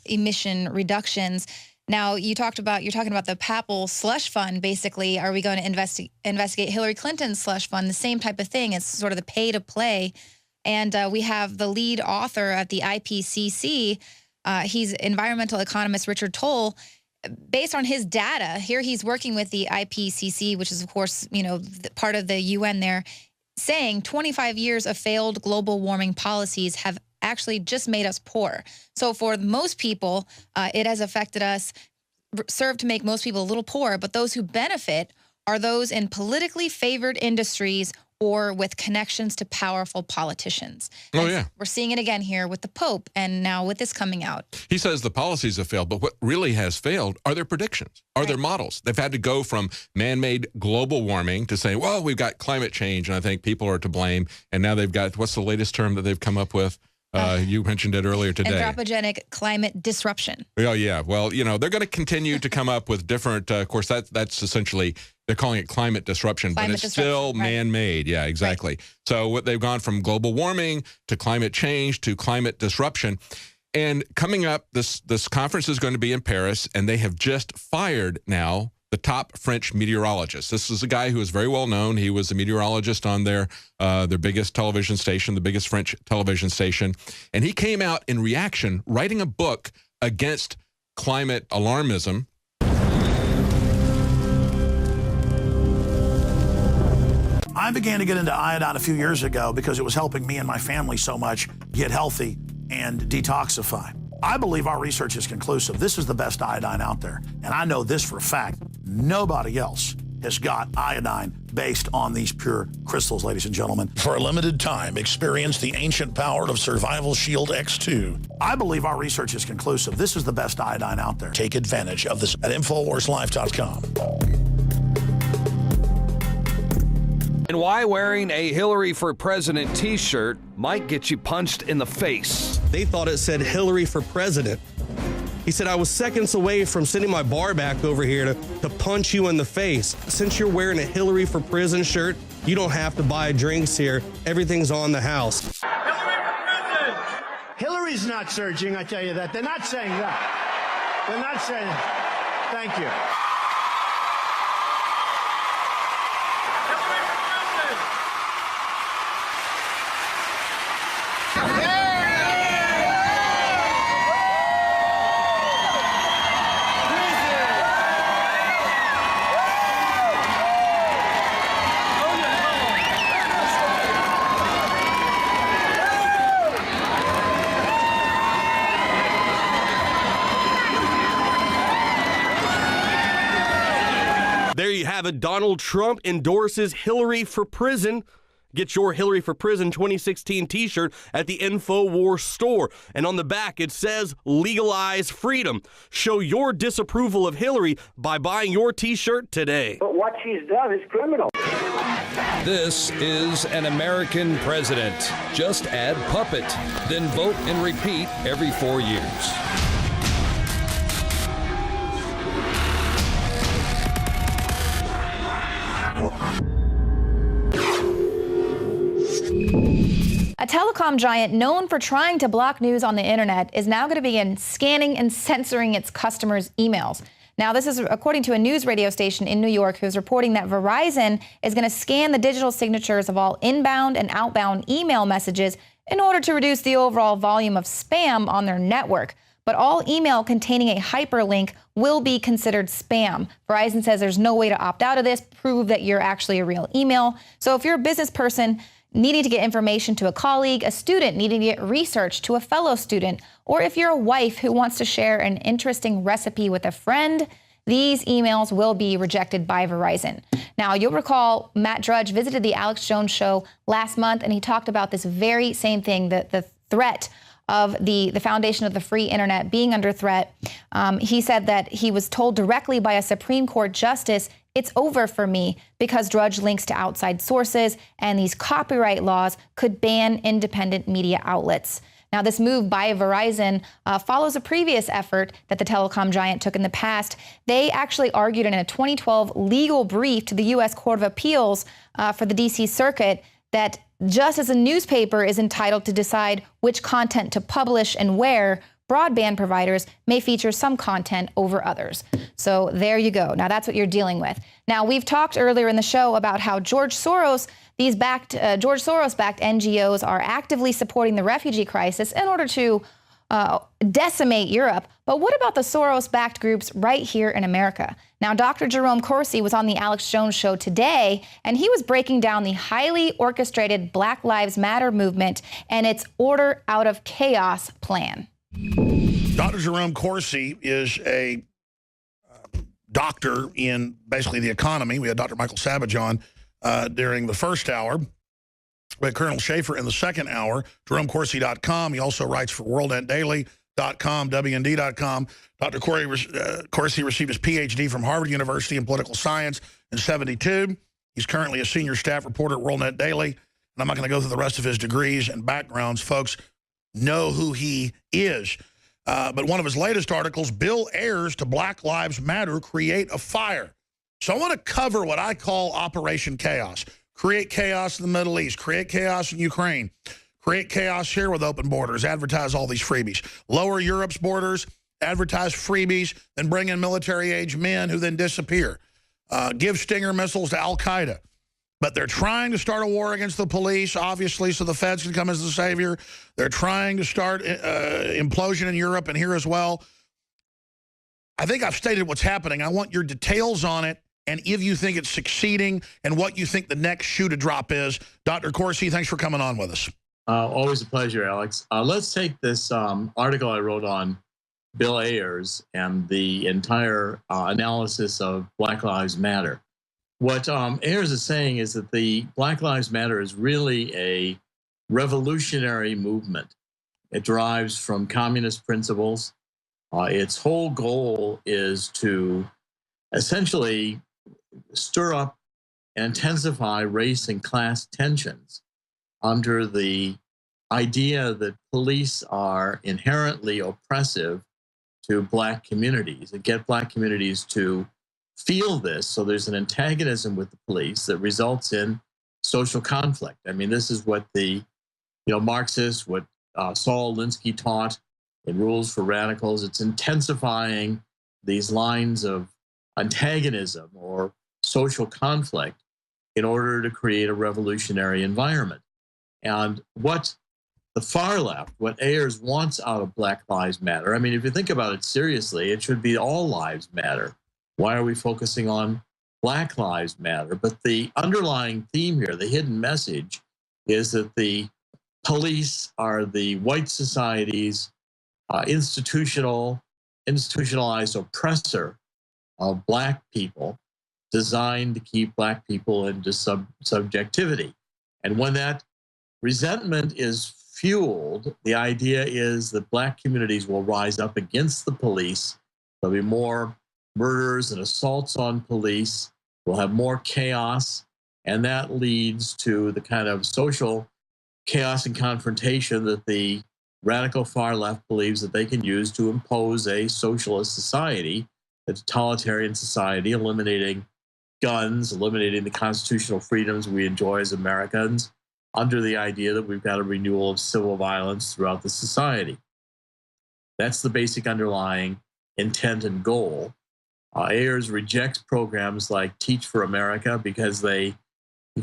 emission reductions. Now, you're talking about the Papal slush fund, basically. Are we going to investigate Hillary Clinton's slush fund? The same type of thing. It's sort of the pay to play. And we have the lead author at the IPCC. He's environmental economist Richard Toll. Based on his data, here he's working with the IPCC, which is, of course, part of the UN there, saying 25 years of failed global warming policies have actually just made us poor. So for most people, it has affected us, served to make most people a little poor, but those who benefit are those in politically favored industries or with connections to powerful politicians. Oh, yeah. We're seeing it again here with the Pope and now with this coming out. He says the policies have failed, but what really has failed are their predictions, are their models. They've had to go from man-made global warming to saying, well, we've got climate change, and I think people are to blame. And now they've got, what's the latest term that they've come up with? You mentioned it earlier today. Anthropogenic climate disruption. Oh, yeah. Well, they're going to continue to come up with different, of course, that's essentially, they're calling it climate disruption, but it's still man-made. Yeah, exactly. Right. So what they've gone from global warming to climate change to climate disruption. And coming up, this conference is going to be in Paris, and they have just fired now the top French meteorologist. This is a guy who is very well known. He was a meteorologist on their biggest television station, the biggest French television station. And he came out in reaction, writing a book against climate alarmism. I began to get into iodine a few years ago because it was helping me and my family so much get healthy and detoxify. I believe our research is conclusive. This is the best iodine out there. And I know this for a fact. Nobody else has got iodine based on these pure crystals, ladies and gentlemen. For a limited time, experience the ancient power of Survival Shield X2. I believe our research is conclusive. This is the best iodine out there. Take advantage of this at InfoWarsLife.com. And why wearing a Hillary for President t-shirt might get you punched in the face. They thought it said Hillary for President. He said, I was seconds away from sending my bar back over here to punch you in the face. Since you're wearing a Hillary for Prison shirt, you don't have to buy drinks here. Everything's on the house. Hillary for President! Hillary's not surging, I tell you that. They're not saying that. They're not saying that. Thank you. There you have it. Donald Trump endorses Hillary for Prison. Get your Hillary for Prison 2016 t-shirt at the InfoWars store. And on the back, it says, legalize freedom. Show your disapproval of Hillary by buying your t-shirt today. But what she's done is criminal. This is an American president. Just add puppet, then vote and repeat every 4 years. A telecom giant known for trying to block news on the internet is now going to begin scanning and censoring its customers' emails. Now, this is according to a news radio station in New York who's reporting that Verizon is going to scan the digital signatures of all inbound and outbound email messages in order to reduce the overall volume of spam on their network. But all email containing a hyperlink will be considered spam. Verizon says there's no way to opt out of this, prove that you're actually a real email. So if you're a business person needing to get information to a colleague, a student needing to get research to a fellow student, or if you're a wife who wants to share an interesting recipe with a friend, these emails will be rejected by Verizon. Now, you'll recall Matt Drudge visited the Alex Jones show last month, and he talked about this very same thing, the threat of the foundation of the free internet being under threat. He said that he was told directly by a Supreme Court justice, it's over for me, because Drudge links to outside sources, and these copyright laws could ban independent media outlets. Now, this move by Verizon follows a previous effort that the telecom giant took in the past. They actually argued in a 2012 legal brief to the U.S. Court of Appeals for the D.C. Circuit that just as a newspaper is entitled to decide which content to publish and where, broadband providers may feature some content over others. So there you go. Now that's what you're dealing with. Now, we've talked earlier in the show about how George Soros backed NGOs are actively supporting the refugee crisis in order to decimate Europe. But what about the Soros-backed groups right here in America? Now, Dr. Jerome Corsi was on the Alex Jones show today, and he was breaking down the highly orchestrated Black Lives Matter movement and its order out of chaos plan. Dr. Jerome Corsi is a doctor in basically the economy. We had Dr. Michael Savage on during the first hour. We had Colonel Schaefer in the second hour, JeromeCorsi.com. He also writes for WorldNetDaily.com, WND.com. Dr. Corsi received his PhD from Harvard University in political science in '72. He's currently a senior staff reporter at WorldNet Daily. And I'm not going to go through the rest of his degrees and backgrounds. Folks know who he is. But one of his latest articles, Bill Ayers to Black Lives Matter, Create a Fire. So I want to cover what I call Operation Chaos. Create chaos in the Middle East. Create chaos in Ukraine. Create chaos here with open borders. Advertise all these freebies. Lower Europe's borders. Advertise freebies. Then bring in military-age men who then disappear. Give Stinger missiles to Al-Qaeda. But they're trying to start a war against the police, obviously, so the feds can come as the savior. They're trying to start implosion in Europe and here as well. I think I've stated what's happening. I want your details on it, and if you think it's succeeding and what you think the next shoe to drop is. Dr. Corsi, thanks for coming on with us. Always a pleasure, Alex. Let's take this article I wrote on Bill Ayers and the entire analysis of Black Lives Matter. What Ayers is saying is that the Black Lives Matter is really a revolutionary movement. It derives from communist principles. Its whole goal is to essentially stir up and intensify race and class tensions under the idea that police are inherently oppressive to Black communities and get Black communities to feel this. So there's an antagonism with the police that results in social conflict. I mean, this is what the Marxists, what Saul Alinsky taught in Rules for Radicals. It's intensifying these lines of antagonism or social conflict in order to create a revolutionary environment. And what the far left, what Ayers wants out of Black Lives Matter, I mean, if you think about it seriously, it should be all lives matter. Why are we focusing on Black Lives Matter? But the underlying theme here, the hidden message, is that the police are the white society's institutionalized oppressor of Black people, designed to keep Black people into subjectivity. And when that resentment is fueled, the idea is that Black communities will rise up against the police. There'll be more murders and assaults on police. We'll have more chaos, and that leads to the kind of social chaos and confrontation that the radical far left believes that they can use to impose a socialist society, a totalitarian society, eliminating guns, eliminating the constitutional freedoms we enjoy as Americans, under the idea that we've got a renewal of civil violence throughout the society. That's the basic underlying intent and goal. Ayers rejects programs like Teach for America because he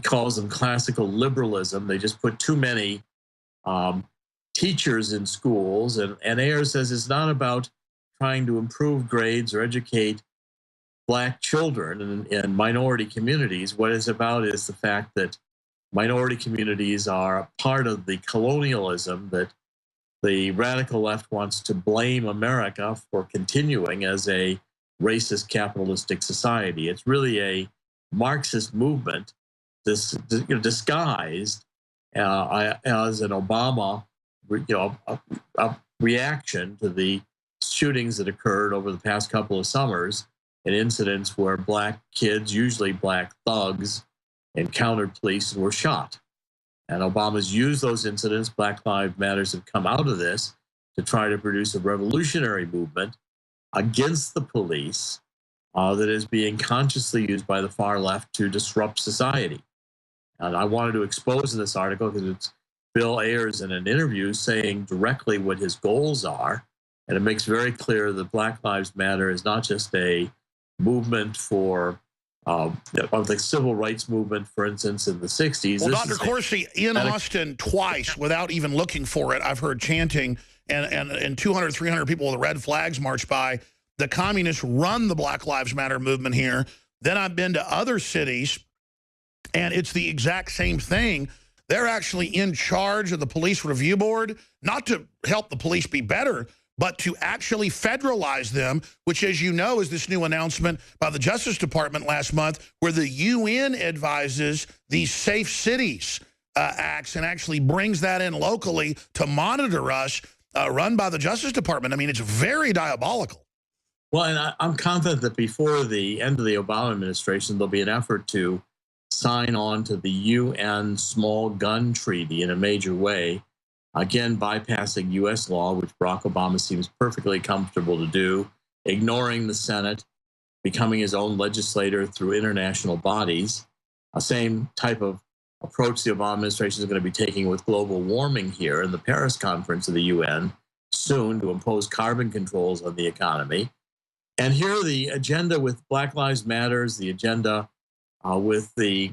calls them classical liberalism. They just put too many teachers in schools. And Ayers says it's not about trying to improve grades or educate Black children in minority communities. What it's about is the fact that minority communities are part of the colonialism that the radical left wants to blame America for continuing as a racist capitalistic society. It's really a Marxist movement disguised as an Obama a reaction to the shootings that occurred over the past couple of summers, and incidents where Black kids, usually Black thugs, encountered police and were shot. And Obama's used those incidents. Black Lives Matters have come out of this to try to produce a revolutionary movement against the police that is being consciously used by the far left to disrupt society. And I wanted to expose in this article because it's Bill Ayers in an interview saying directly what his goals are. And it makes very clear that Black Lives Matter is not just a movement for of the civil rights movement, for instance, in the 60s. Well, Dr. Corsi, in Austin twice, without even looking for it, I've heard chanting, and 200, 300 people with red flags march by. The communists run the Black Lives Matter movement here. Then I've been to other cities, and it's the exact same thing. They're actually in charge of the police review board, not to help the police be better, but to actually federalize them, which, as you know, is this new announcement by the Justice Department last month, where the UN advises these safe cities acts and actually brings that in locally to monitor us, run by the Justice Department. I mean, it's very diabolical. Well, and I'm confident that before the end of the Obama administration, there'll be an effort to sign on to the UN Small Gun Treaty in a major way, again, bypassing U.S. law, which Barack Obama seems perfectly comfortable to do, ignoring the Senate, becoming his own legislator through international bodies. Same type of approach the Obama administration is going to be taking with global warming here in the Paris conference of the UN soon, to impose carbon controls on the economy. And here the agenda with Black Lives Matters, the agenda with the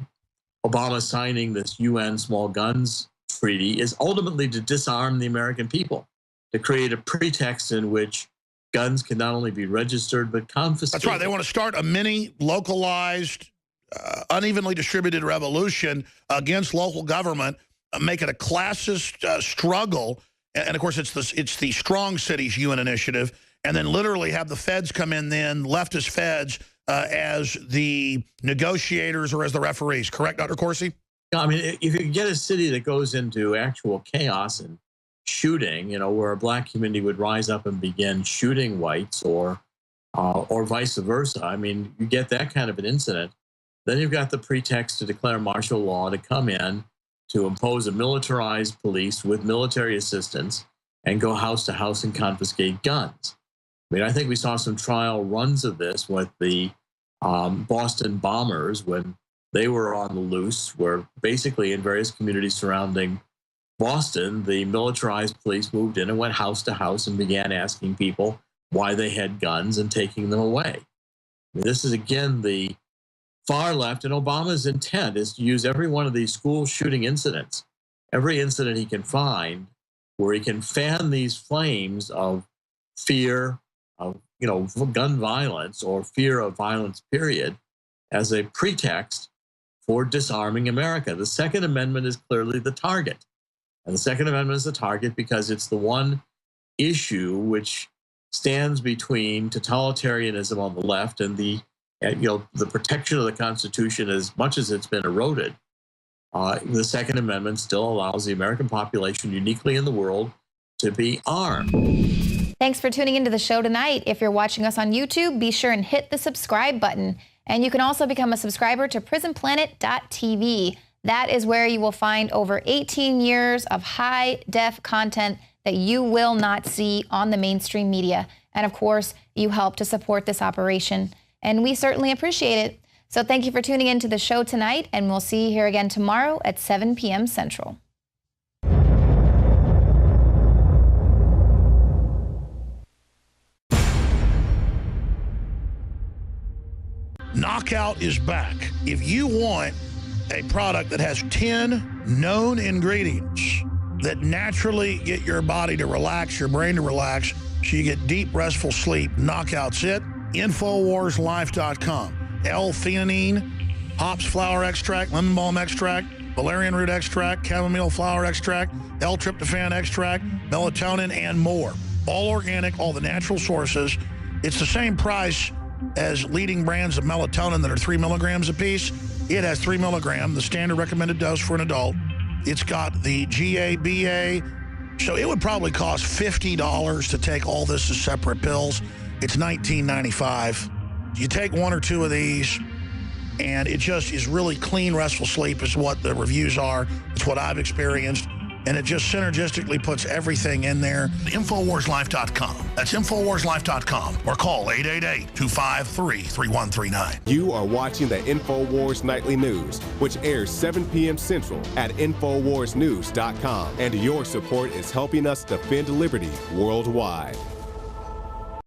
Obama signing this UN Small Guns Treaty is ultimately to disarm the American people, to create a pretext in which guns can not only be registered but confiscated. That's right. They want to start a mini, localized, unevenly distributed revolution against local government, make it a classist struggle. And of course, it's the Strong Cities UN initiative, and then literally have the feds come in then, leftist feds, as the negotiators or as the referees. Correct, Dr. Corsi? I mean, if you get a city that goes into actual chaos and shooting, where a black community would rise up and begin shooting whites or vice versa, I mean, you get that kind of an incident, then you've got the pretext to declare martial law, to come in, to impose a militarized police with military assistance and go house to house and confiscate guns. I mean, I think we saw some trial runs of this with the Boston bombers when they were on the loose, where basically in various communities surrounding Boston, the militarized police moved in and went house to house and began asking people why they had guns and taking them away. I mean, this is, again, the far left, and Obama's intent is to use every one of these school shooting incidents, every incident he can find, where he can fan these flames of fear, of gun violence or fear of violence, period, as a pretext for disarming America. The Second Amendment is clearly the target. And the Second Amendment is the target because it's the one issue which stands between totalitarianism on the left and the protection of the Constitution. As much as it's been eroded, the Second Amendment still allows the American population, uniquely in the world, to be armed. Thanks for tuning into the show tonight. If you're watching us on YouTube, be sure and hit the subscribe button. And you can also become a subscriber to prisonplanet.tv. That is where you will find over 18 years of high-def content that you will not see on the mainstream media. And of course, you help to support this operation, and we certainly appreciate it. So thank you for tuning into the show tonight, and we'll see you here again tomorrow at 7 p.m. Central. Knockout is back. If you want a product that has 10 known ingredients that naturally get your body to relax, your brain to relax, so you get deep, restful sleep, Knockout's it. InfoWarsLife.com. L-theanine, hops flower extract, lemon balm extract, valerian root extract, chamomile flower extract, L-tryptophan extract, melatonin, and more. All organic, all the natural sources. It's the same price as leading brands of melatonin that are 3 milligrams a piece. It has 3 milligrams, the standard recommended dose for an adult. It's got the GABA, so it would probably cost $50 to take all this as separate pills. It's $19.95. You take 1 or 2 of these, and it just is really clean, restful sleep is what the reviews are. It's what I've experienced. And it just synergistically puts everything in there. InfoWarsLife.com. That's InfoWarsLife.com. Or call 888-253-3139. You are watching the InfoWars Nightly News, which airs 7 p.m. Central at InfoWarsNews.com. And your support is helping us defend liberty worldwide.